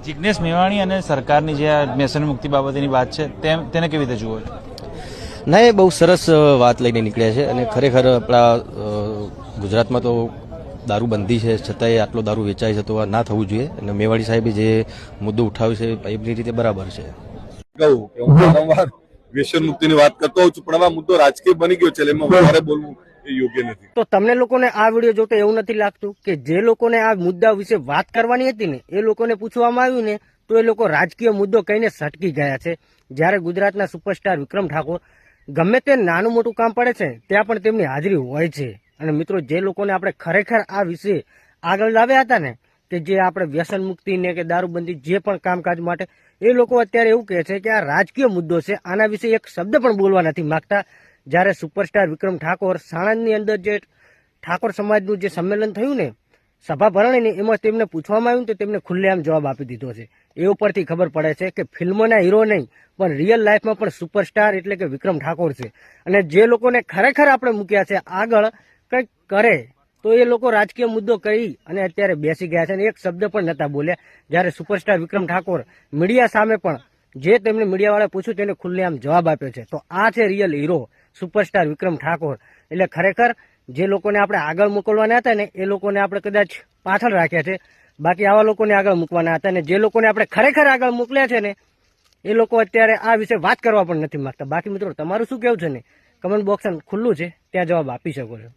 જિજ્ઞેશ મેવાણી અને સરકારની જે આ વ્યસન મુક્તિ બાબતેની વાત છે તેને કેવી રીતે જુઓ છો? ના, એ બહુ સરસ વાત લઈને નીકળ્યા છે અને ખરેખર આપણા ગુજરાતમાં તો દારૂબંધી છે છતાંય આટલો દારૂ વેચાય છે તો આ ના થવું જોઈએ અને મેવાડી સાહેબે જે મુદ્દો ઉઠાવ્યો છે એમની રીતે બરાબર છે. કહું કે હું વારંવાર વ્યસન મુક્તિની વાત કરતો હોઉં છું પણ આ મુદ્દો રાજકીય બની ગયો છે એટલે એમાં વધારે બોલવું એ યોગ્ય નથી. તો તમને લોકોને આ વિડીયો જોતો એવું નથી લાગતું કે જે લોકોને આ મુદ્દા વિશે વાત કરવાની હતી ને એ લોકોને પૂછવામાં આવ્યું ને તો એ લોકો રાજકીય મુદ્દો કહીને સટકી ગયા છે? જ્યારે ગુજરાતના સુપરસ્ટાર વિક્રમ ઠાકોર ગમે તે નાનું મોટું કામ પડે છે ત્યાં પણ તેમની હાજરી હોય છે. અને મિત્રો, જે લોકોને આપણે ખરેખર આ વિશે આગળ લાવ્યા હતા ને કે જે આપણે વ્યસન મુક્તિ ને કે દારૂબંધી જે પણ કામકાજ માટે, એ લોકો અત્યારે એવું કહે છે કે આ રાજકીય મુદ્દો છે, આના વિશે એક શબ્દ પણ બોલવા નથી માંગતા. જ્યારે સુપરસ્ટાર વિક્રમ ઠાકોર સાણંદની અંદર જે ઠાકોર સમાજનું જે સંમેલન થયું ને, સભા ભરણી ને, એમાં તેમને પૂછવામાં આવ્યું તો તેમને ખુલ્લેઆમ જવાબ આપી દીધો છે. એ ઉપરથી ખબર પડે છે કે ફિલ્મોના હીરો નહીં પણ રિયલ લાઈફમાં પણ સુપરસ્ટાર એટલે કે વિક્રમ ઠાકોર છે. અને જે લોકોને ખરેખર આપણે મૂક્યા છે આગળ કંઈક કરે તો એ લોકો રાજકીય મુદ્દો કહી અને અત્યારે બેસી ગયા છે અને એક શબ્દ પણ નતા બોલ્યા. જ્યારે સુપરસ્ટાર વિક્રમ ઠાકોર મીડિયા સામે પણ જે તેમને મીડિયાવાળાએ પૂછ્યું તેને ખુલ્લેઆમ જવાબ આપ્યો છે. તો આ છે રિયલ હીરો સુપરસ્ટાર વિક્રમ ઠાકોર. એટલે ખરેખર જે લોકોને આપણે આગળ મોકલવાના હતા ને એ લોકોને આપણે કદાચ પાછળ રાખ્યા છે, બાકી આવા લોકોને આગળ મૂકવાના હતા. અને જે લોકોને આપણે ખરેખર આગળ મોકલ્યા છે ને એ લોકો અત્યારે આ વિશે વાત કરવા પણ નથી માંગતા. બાકી મિત્રો, તમારું શું કહેવું છે ને કમેન્ટ બોક્સ ખુલ્લું છે, ત્યાં જવાબ આપી શકો છો.